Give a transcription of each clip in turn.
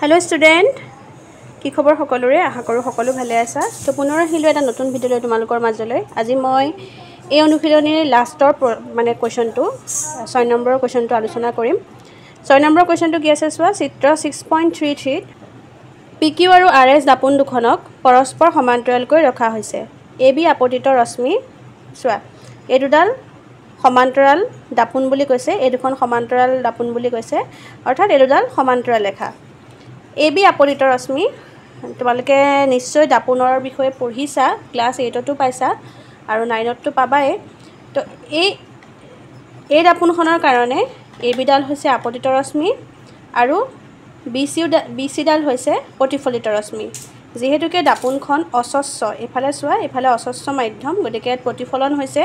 hello student কি খবৰ সকলোৰে আশা কৰো সকলো ভালে আছা তো পুনৰ আহিলো এটা নতুন ভিডিও লৈ তোমালোকৰ মাজলৈ আজি মই এই অনুশীলনীৰ লাষ্টৰ মানে কোৱেশ্চনটো 6 নম্বৰৰ কোৱেশ্চনটো আলোচনা কৰিম 6 নম্বৰ কোৱেশ্চনটো কি আছে চোৱা চিত্ৰ 6.33 PQ আৰু RS দাপোন দুখনক পৰস্পৰ সমান্তৰালকৈ ৰখা হৈছে AB আপতিত ৰশ্মি চোৱা এই দুডাল সমান্তৰাল দাপোন বুলি কৈছে এই দুখন সমান্তৰাল দাপোন বুলি কৈছে অৰ্থাৎ এই দুডাল সমান্তৰাল ৰেখা AB আপতিত ৰশ্মি তোমালোকে নিশ্চয় দাপোনৰ বিষয়ে পঢ়িছা ক্লাস 8 তো পাইছা আৰু 9 তো পাবাই তো এই দাপোনখনৰ কাৰণে AB ডাল হৈছে আপতিত ৰশ্মি আৰু BC ডাল হৈছে প্ৰতিফলিত ৰশ্মি যেহেতুকে দাপোনখন অস্বচ্ছ এফালে চোৱা এফালে অস্বচ্ছ মাধ্যম গতিকে প্ৰতিফলন হৈছে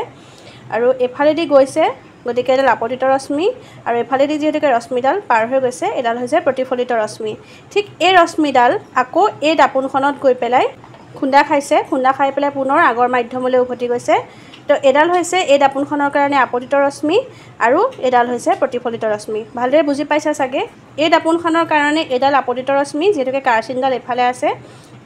আৰু এফালেদি গৈছে গতিকে এডাল আপতিত ৰশ্মি আৰু এফালেদি যেহেতুকে ৰশ্মিডাল পাৰ হৈ গৈছে এডাল হৈছে প্ৰতিফলিত ৰশ্মি ঠিক এই ৰশ্মিডাল আকৌ এই দাপোনখনত গৈ পেলাই খুন্দা খাই পেলাই পুনৰ আগৰ মাধ্যমলৈ উভতি গৈছে তো এডাল হৈছে এই দাপোনখনৰ কাৰণে আপতিত ৰশ্মি আৰু এডাল হৈছে প্ৰতিফলিত ৰশ্মি ভালদৰে বুজি পাইছা সাগে এই দাপোনখনৰ কাৰণে এডাল আপতিত ৰশ্মি যেহেতুকে কাৰ্চিনডাল এফালে আছে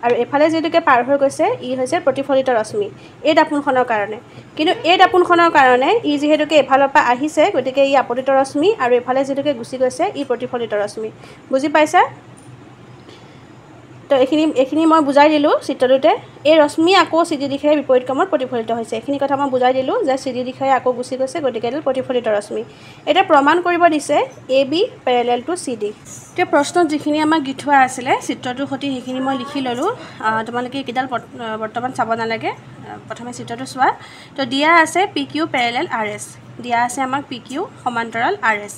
আৰু এফালে যেহেতুকে পাৰ হৈ গৈছে ই হৈছে প্ৰতিফলিত ৰশ্মি এই দাপোনখনৰ কাৰণে কিন্তু এই দাপোনখনৰ কাৰণে ই যেহেতুকে এফালৰ পৰা আহিছে গতিকে ই আপতিত ৰশ্মি আৰু এফালে যেহেতুকে গুচি গৈছে ই প্ৰতিফলিত ৰশ্মি বুজি পাইছা তো এখিনি মই বুজাই দিলো চিত্ৰটোতে এই ৰশ্মি আকৌ সিধি দিশে বিপৰীত ক্ৰমত প্ৰতিফলিত হৈছে এখিনি কথা মই বুজাই দিলো যে সিধি দিশে আকৌ গুচি গৈছে গতিকে এডাল প্ৰতিফলিত ৰশ্মি এটা প্ৰমাণ কৰিব দিছে AB প্যাৰালেল টু CD তে প্ৰশ্নত যিখিনি আমাক গিঠোৱা আছিল চিত্ৰটোৰ সৈতে সেইখিনি মই লিখি ললো তোমালোকে কিডাল বৰ্তমান চাব নালাগে প্ৰথমে চিত্ৰটো চোৱা তো দিয়া আছে PQ প্যাৰালেল RS দিয়া আছে আমাক PQ সমান্তৰাল RS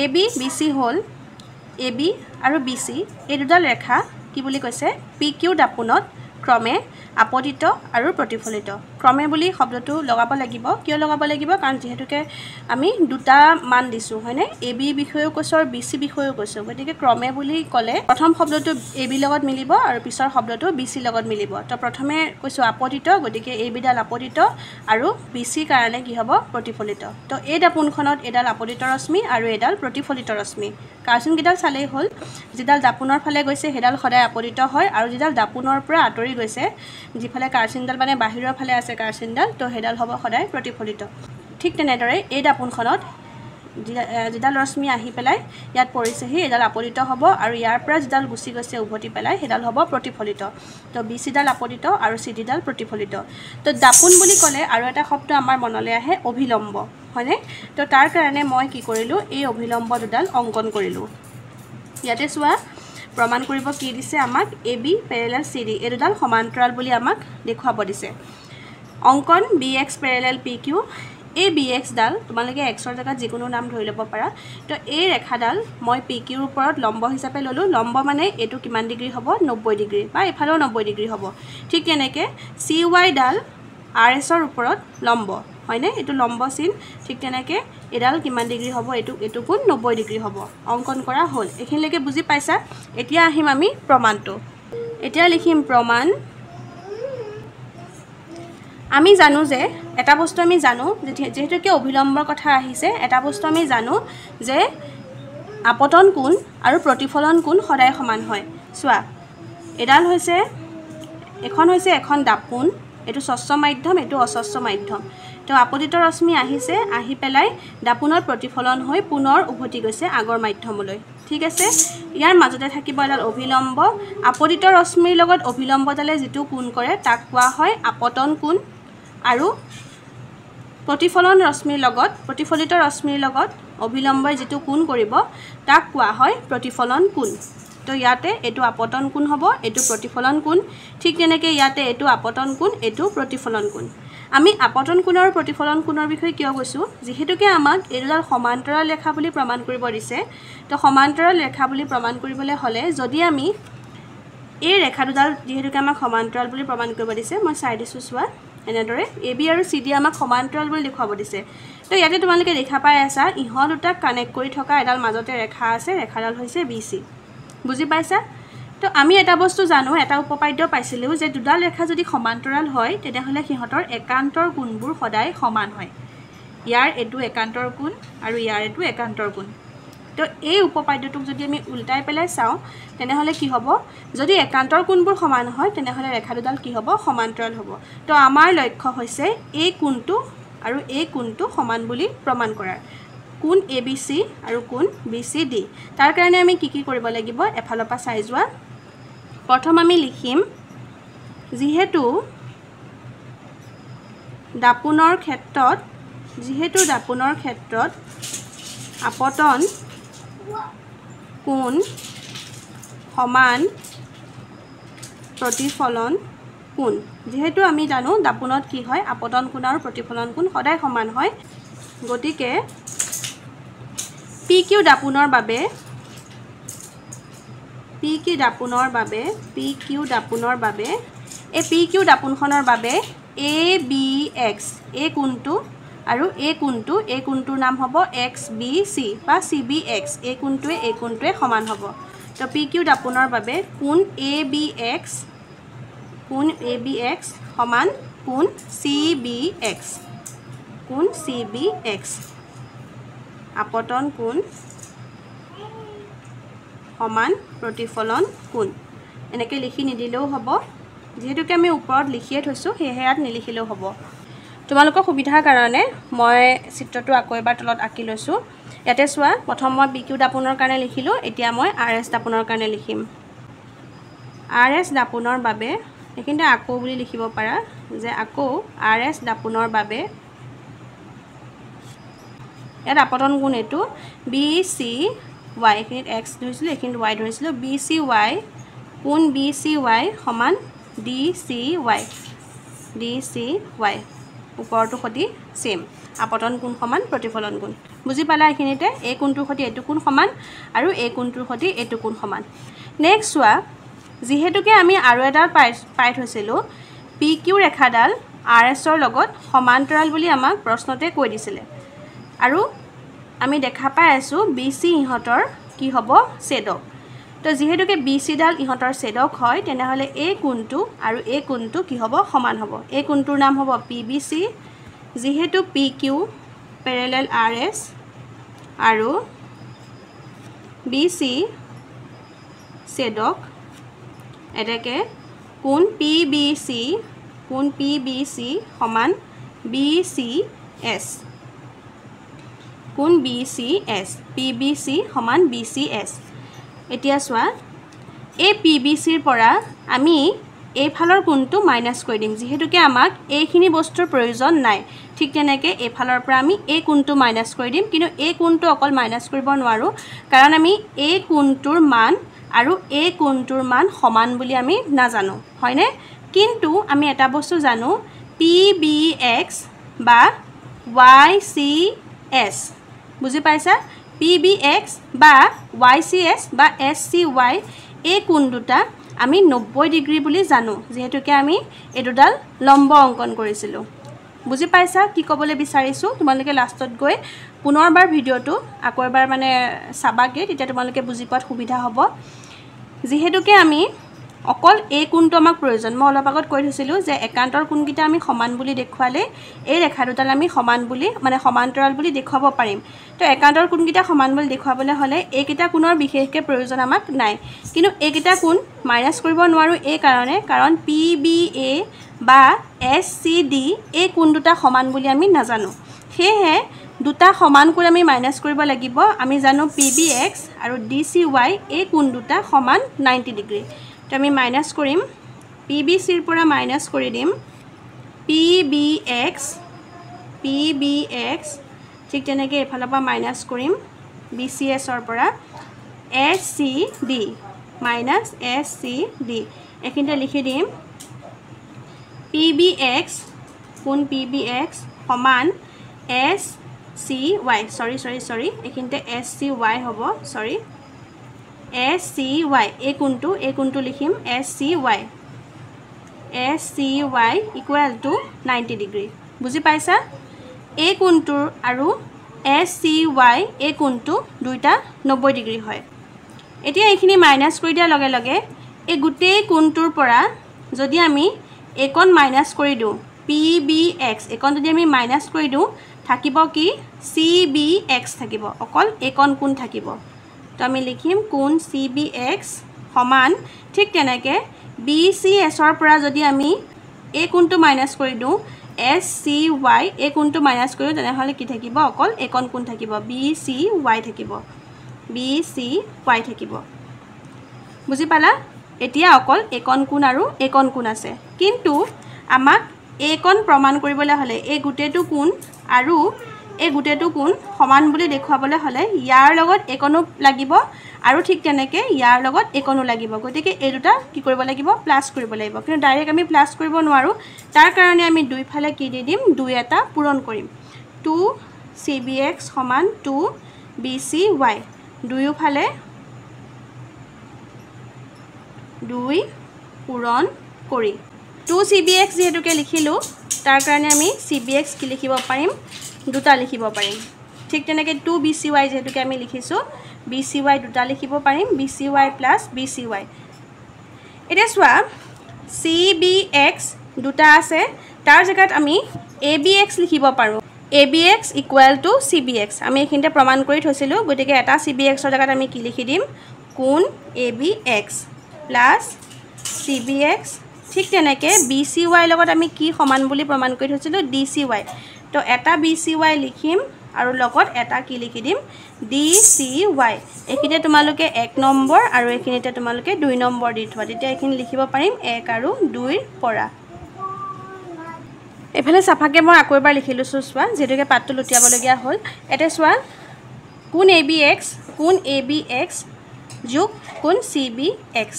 AB BC হল AB আৰু BC এই দুডাল ৰেখা কি বুলি কৈছে PQ দাপোনত ক্ৰমে আপতিত আৰু প্ৰতিফলিত ক্ৰমে বুলি শব্দটো লগাব লাগিব কিয় লগাব লাগিব কাৰণ যেহেতুকে আমি দুটা মান দিছো হয়নে AB বিষয়ও কৈছো আৰু BC বিষয়ও কৈছো গতিকে ক্ৰমে বুলি ক'লে প্ৰথম শব্দটো AB লগত মিলিব আৰু পিছৰ শব্দটো BC লগত মিলিব তো প্ৰথমে কৈছো আপতিত গতিকে AB ডাল আপতিত আৰু BC কাৰণে কি হ'ব প্ৰতিফলিত তো এই দাপোনখনত এডাল আপতিত ৰশ্মি আৰু এডাল প্ৰতিফলিত ৰশ্মি কাৰ্চিন গিডাল চালেই হল যেডাল দাপোনৰ ফালে গৈছে হেডাল সদায় আপতিত হয় আৰু যেডাল দাপোনৰ পৰা আতৰি গৈছে যিফালে কাৰ্চিনডাল মানে বাহিৰৰ ফালে আছে কাৰ্চিনডাল তো হেডাল হ'ব সদায় প্ৰতিফলিত ঠিক তেনেদৰে এই দাপোনখনত যেডাল ৰশ্মি আহি পেলাই ইয়াত পৰিছেহি এডাল আপতিত হ'ব আৰু ইয়াৰ পৰা যেডাল গুচি গৈছে উভতি পেলাই হেডাল হ'ব প্ৰতিফলিত তো BC ডাল আপতিত আৰু CD ডাল প্ৰতিফলিত তো দাপোন বুলি ক'লে আৰু এটা শব্দ আমাৰ মনলৈ আহে অভিলম্ব হয়নে তো তাৰ কাৰণে মই কি কৰিলো এই অভিলম্ব দুডাল অঙ্কন কৰিলো ইয়াতে চোৱা প্ৰমাণ কৰিব কি দিছে আমাক AB প্যাৰালেল CD এই দুডাল সমান্তৰাল বুলি আমাক দেখুৱাব দিছে অঙ্কন BX প্যাৰালেল PQ এই BX ডাল তোমালোকে x ৰ জায়গাত যিকোনো নাম ধৰি ল'ব পাৰা তো এই ৰেখাডাল মই PQ ৰ ওপৰত লম্ব হিচাপে ললো লম্ব মানে এটো কিমান ডিগ্ৰী হ'ব 90 ডিগ্ৰী বা এফালেও 90 ডিগ্ৰী হ'ব ঠিক তেনেকে CY ডাল RS ৰ ওপৰত লম্ব হয়নে এটো লম্ব চিন ঠিক তেনেকে এডাল কিমান ডিগ্ৰী হ'ব এটো কোণ 90 ডিগ্ৰী হ'ব অঙ্কন কৰা হ'ল এখিনলৈকে বুজি পাইছা এতিয়া আহিম আমি প্ৰমাণটো এতিয়া লিখিম প্ৰমাণ আমি জানো যে এটা বস্তু আমি জানো যেহেতু কি অভিলম্বৰ কথা আহিছে এটা বস্তু আমি জানো যে আপতন কোণ আৰু প্ৰতিফলন কোণ সদায় সমান হয় চোৱা এডাল হৈছে এখন দাপোন এটো স্বচ্ছ মাধ্যম এটো অস্বচ্ছ মাধ্যম তো আপতিত ৰশ্মি আহিছে আহি পেলাই দাপোনৰ প্ৰতিফলন হৈ পুনৰ উভতি গৈছে আগৰ মাধ্যমলৈ ঠিক আছে ইয়াৰ মাজতে থাকিব এডাল অভিলম্ব আপতিত ৰশ্মিৰ লগত অভিলম্বডালে যেটো কোণ কৰে তাক কোৱা হয় আপতন কোণ আৰু প্ৰতিফলিত ৰশ্মিৰ লগত অভিলম্বই যেটো কোণ কৰিব তাক কোৱা হয় প্ৰতিফলন কোণ তো ইয়াতে এটো আপতন কোণ হ'ব এটো প্ৰতিফলন কোণ ঠিক তেনেকৈ ইয়াতে এটো আপতন কোণ এটো প্ৰতিফলন কোণ আমি আপতন কোণ আৰু প্ৰতিফলন কোণৰ বিষয়ে কিয় কৈছো যেহেতুকে আমাক এডাল সমান্তৰাল ৰেখা বুলি প্ৰমাণ কৰিব দিছে তো সমান্তৰাল ৰেখা বুলি প্ৰমাণ কৰিবলৈ হলে যদি আমি এই ৰেখা দুডাল যেহেতুকে আমাক সমান্তৰাল বুলি প্ৰমাণ কৰিব দিছে মই চাই দিছো চোৱা এনেদৰে AB আৰু CD আমাক সমান্তৰাল বুলি দেখুৱাব দিছে তো ইয়াতে তোমালোকে দেখা পাই আছা ইহত দুটাক কানেক্ট কৰি থকা এডাল মাজতে ৰেখা আছে ৰেখাডাল হৈছে BC বুজি পাইছা তো আমি এটা বস্তু জানো এটা উপপাদ্য পাইছিলো যে দুডাল ৰেখা যদি সমান্তৰাল হয় তেতিয়াহলে সিহঁতৰ একান্তৰ কোণবোৰ সদায় সমান হয় ইয়াৰ এটো একান্তৰ কোণ আৰু ইয়াৰ এটো একান্তৰ কোণ তো এই উপপাদ্যটোক যদি আমি উল্টাই পেলাই চাওঁ তেনেহ'লে কি হ'ব যদি একান্তৰ কোণবোৰ সমান হয় তেনেহ'লে ৰেখা দুডাল কি হ'ব সমান্তৰাল হ'ব তো আমাৰ লক্ষ্য হৈছে এই কোণটো আৰু এই কোণটো সমান বুলি প্ৰমাণ কৰাৰ কোণ ABC আৰু কোণ BCD তাৰ কাৰণে আমি কি কৰিব লাগিব এফালৰ পৰা চাই যোৱা প্ৰথম আমি লিখিম যিহেতু দাপোনৰ ক্ষেত্ৰত আপতন কোণ সমান প্ৰতিফলন কোণ যেহেতু আমি জানো দাপোনত কি হয় আপতন কোণ আৰু প্ৰতিফলন কোণ সদায় সমান হয় গতিকে PQ দাপোনৰ বাবে এই PQ দাপোনখনৰ বাবে ABX এই কোণটো আৰু এই কোণটোৰ নাম হ'ব XBC বা CBX এই কোণটোৱে সমান হ'ব তো PQ দাপোনৰ বাবে কোণ ABX সমান কোণ CBX আপতন কোণ সমান প্ৰতিফলন কোণ এনেকৈ লিখি নিদিলেও হ'ব যেহেতুকে আমি ওপৰত লিখিয়ে থৈছোঁ সেয়েহে ইয়াত নিলিখিলেও হ'ব তোমালোকৰ সুবিধাৰ কাৰণে মই চিত্ৰটো আকৌ এবাৰ তলত আঁকি লৈছোঁ ইয়াতে চোৱা প্ৰথম মই BQ দাপোনৰ কাৰণে লিখিলোঁ এতিয়া মই RS দাপোনৰ কাৰণে লিখিম RS দাপোনৰ বাবে এইখিনিতে আকৌ বুলি লিখিব পাৰা যে আকৌ RS দাপোনৰ বাবে ইয়াত আপতন কোণ এইটো BCY এইখিনিত X ধৰিছিলোঁ এইখিনিত Y ধৰিছিলোঁ BCY কোণ BCY সমান DCY ওপৰটো সৈতে সেম আপতন কোণ সমান প্ৰতিফলন কোণ বুজি পালা এইখিনিতে এই কোণটোৰ সৈতে এইটো কোণ সমান আৰু এই কোণটোৰ সৈতে এইটো কোণ সমান নেক্সট চোৱা যেহেতুকে আমি আৰু এটা পাই থৈছিলোঁ PQ ৰেখাডাল RSৰ লগত সমান্তৰাল বুলি আমাক প্ৰশ্নতে কৈ দিছিলে আৰু আমি দেখা পাই আছোঁ BC ইহঁতৰ কি হ'ব ছেদক তো যেহেতুকে BC ডাল ইহঁতৰ ছেদক হয় তেনেহ'লে এই কোণটো আৰু এই কোণটো কি হ'ব সমান হ'ব এই কোণটোৰ নাম হ'ব PBC যেহেতু PQ পেৰেলেল RS আৰু BC ছেদক এটাকে কোণ PBC সমান BCS কোণ BCS PBC সমান BCS এতিয়া চোৱা এই PBCৰ পৰা আমি এইফালৰ কোণটো মাইনাছ কৰি দিম যেহেতুকে আমাক এইখিনি বস্তুৰ প্ৰয়োজন নাই ঠিক তেনেকৈ এইফালৰ পৰা আমি এই কোণটো মাইনাছ কৰি দিম কিন্তু এই কোণটো অকল মাইনাছ কৰিব নোৱাৰোঁ কাৰণ আমি এই কোণটোৰ মান আৰু এই কোণটোৰ মান সমান বুলি আমি নাজানো হয়নে কিন্তু আমি এটা বস্তু জানো PBX বা YCS বুজি পাইছা PBX বা YCS বা SCY এই কোণ দুটা আমি 90 ডিগ্ৰী বুলি জানো যেহেতুকে আমি এই দুডাল লম্ব অংকন কৰিছিলোঁ বুজি পাইছা কি ক'বলৈ বিচাৰিছোঁ তোমালোকে লাষ্টত গৈ পুনৰবাৰ ভিডিঅ'টো আকৌ এবাৰ মানে চাবাগে তেতিয়া তোমালোকে বুজি পোৱাত সুবিধা হ'ব যেহেতুকে আমি অকল এই কোণটো আমাক প্ৰয়োজন মই অলপ আগত কৈ থৈছিলোঁ যে একান্তৰ কোণকেইটা আমি সমান বুলি দেখুৱালে এই ৰেখা দুডাল আমি সমান বুলি মানে সমান্তৰাল বুলি দেখুৱাব পাৰিম তো একান্তৰ কোণকেইটা সমান বুলি দেখুৱাবলৈ হ'লে এইকেইটা কোণৰ বিশেষকৈ প্ৰয়োজন আমাক নাই কিন্তু এইকেইটা কোণ মাইনাছ কৰিব নোৱাৰোঁ এই কাৰণে কাৰণ PBA বা SCD এই কোণ দুটা সমান বুলি আমি নাজানো সেয়েহে দুটা সমান কোণ আমি মাইনাছ কৰিব লাগিব আমি জানো PBX আৰু DCY এই কোণ দুটা সমান 90 ডিগ্ৰী তো আমি মাইনাছ কৰিম PBCৰ পৰা মাইনাছ কৰি দিম PBX ঠিক তেনেকৈ এফালৰ পৰা মাইনাছ কৰিম BCSৰ পৰা SCD মাইনাছ SCD এইখিনিতে লিখি দিম PBX কোণ PBX সমান SCY সৰি এইখিনিতে SCY হ'ব সৰি SCY এই কোণটো লিখিম SCY ইকুৱেল টু 90 ডিগ্ৰী বুজি পাইছা এই কোণটোৰ আৰু SCY এই কোণটো দুইটা 90 ডিগ্ৰী হয় এতিয়া এইখিনি মাইনাছ কৰি দিয়াৰ লগে লগে এই গোটেই কোণটোৰ পৰা যদি আমি এইকণ মাইনাছ কৰি দিওঁ PBX এইকণ যদি আমি মাইনাছ কৰি দিওঁ থাকিব কি CBX থাকিব অকল একন কোণ থাকিব তো আমি লিখিম কোণ CBX সমান ঠিক তেনেকে BCS ৰ পৰা যদি আমি এই কোণটো মাইনাস কৰি দিও SCY এই কোণটো মাইনাস কৰি তেনেহলে কি থাকিব অকল একন কোণ থাকিব BCY থাকিব BCY থাকিব বুজি পালা এতিয়া অকল একন কোণ আৰু একন কোণ আছে কিন্তু আমাক একন প্ৰমাণ কৰিবলৈ হলে এই গুটেটো কোণ আৰু এই গুটেটো কোণ সমান বুলি দেখুৱাবলৈ হলে ইয়াৰ লগত একনো লাগিব আৰু ঠিক তেনেকে ইয়াৰ লগত একনো লাগিব গতিকে এই দুটা কি কৰিব লাগিব প্লাস কৰিব লাগিব কিন্তু ডাইৰেক্ট আমি প্লাস কৰিব নোৱাৰো তাৰ কাৰণে আমি দুই ফালে কি দি দিম দুই এটা পূৰণ কৰিম 2CBX সমান 2BCY দুয়ো ফালে 2 পূৰণ কৰি 2CBX যেহেতুকে লিখিলো তাৰ কাৰণে আমি CBX কি লিখিব পাৰিম দুটা লিখিব পাৰিম ঠিক তেনেকে 2BCY যেহেতুকে আমি লিখিছো BCY দুটা লিখিব পাৰিম BCY plus BCY এটা সোৱা CBX দুটা আছে তাৰ জায়গাত আমি ABX লিখিব পাৰো ABX equal to CBX আমি এখিনতে প্ৰমাণ কৰি থৈছিলো গতিকে এটা CBX ৰ জায়গাত আমি কি লিখি দিম কোণ ABX plus CBX ঠিক তেনেকে BCY লগত আমি কি সমান বুলি প্ৰমাণ কৰি থৈছিলো DCY তো এটা BCY লিখিম আৰু লগত এটা কি লিখি দিম DCY এখিনে তোমালোকে 1 নম্বৰ আৰু এখিনিতে তোমালোকে 2 নম্বৰ দি থোৱা তেতিয়া এখিনি লিখিব পাৰিম 1 আৰু 2 ৰ পৰা এফালে সাফাকে মই আকৌ এবাৰ লিখি লৈছো সোৱা যেটোকে পাতটো লুটিয়াব লগিয়া হল এতে সোৱা কোণ ABX যোগ কোণ CBX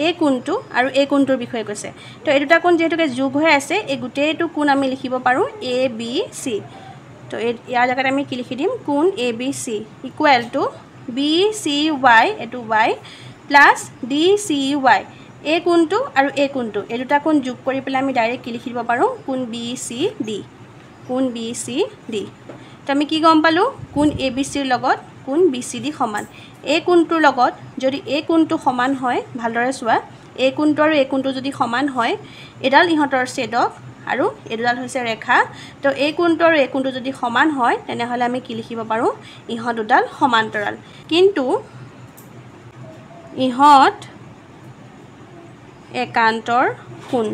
এই কোণটো আৰু এই কোণটোৰ বিষয়ে কৈছে তো এই দুটা কোণ যেটোকে যোগ হৈ আছে এই গুটেটো কোণ আমি লিখিব পাৰো ABC তো ইয়াৰ জায়গাত আমি কি লিখি দিম কোণ ABC ইকুৱেল টু BCY এটো y প্লাস DCY এই কোণটো আৰু এই কোণটো এই দুটা কোণ যোগ কৰি পেলাই আমি ডাইৰেক্ট কি লিখিব পাৰো কোণ BCD তো আমি কি গম পালো কোণ ABC ৰ লগত কোণ BCD সমান এই কোণটোৰ লগত যদি এই কোণটো সমান হয় ভালদৰে সোৱা এই কোণটো আৰু এই কোণটো যদি সমান হয় এডাল ইহতৰ ছেদক আৰু এডাল হৈছে ৰেখা তো এই কোণটো আৰু এই কোণটো যদি সমান হয় তেনেহলে আমি কি লিখিব পাৰো ইহত দুডাল সমান্তৰাল কিন্তু ইহত একান্তৰ কোণ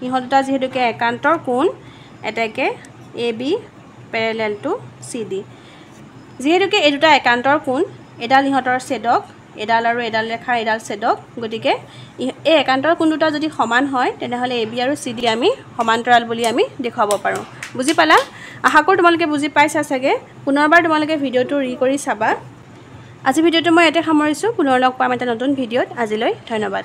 ইহত দুটা যেহেতুকে একান্তৰ কোণ এটাকে AB parallel to CD যেহেতুকে এই দুটা একান্তৰ কোণ এডাল ইহতৰ ছেদক এডাল আৰু এডাল ৰেখাৰ এডাল ছেদক গতিকে এই একান্তৰ কোণ দুটা যদি সমান হয় তেনেহলে AB আৰু CD আমি সমান্তৰাল বুলি আমি দেখাব পাৰো বুজি পালা আশা কৰো তোমালোকে বুজি পাইছা সাগে পুনৰবাৰ তোমালোকে ভিডিওটো ৰি কৰি চাবা আজি ভিডিওটো মই এতে সামৰিছো পুনৰ লগ পাম এটা নতুন ভিডিওত আজিলৈ ধন্যবাদ